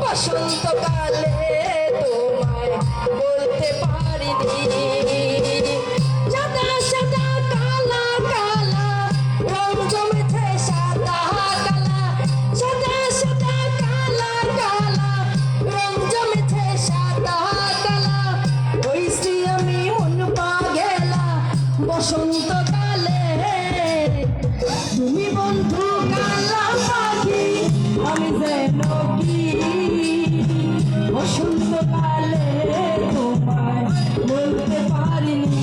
বসন্তকালে তোমায় বলতে পারিনি সাদা সাদা কালা কালা রং জমেছে সাদা কালা সাদা সাদা কালা কালা রং জমেছে সাদা কালা হইছি আমি মন পাগেলা বসন্তকালে তুমি বন্ধু কালা পাখি আমি যেন কি বসন্তকালে তোমায় বলতে পারিনি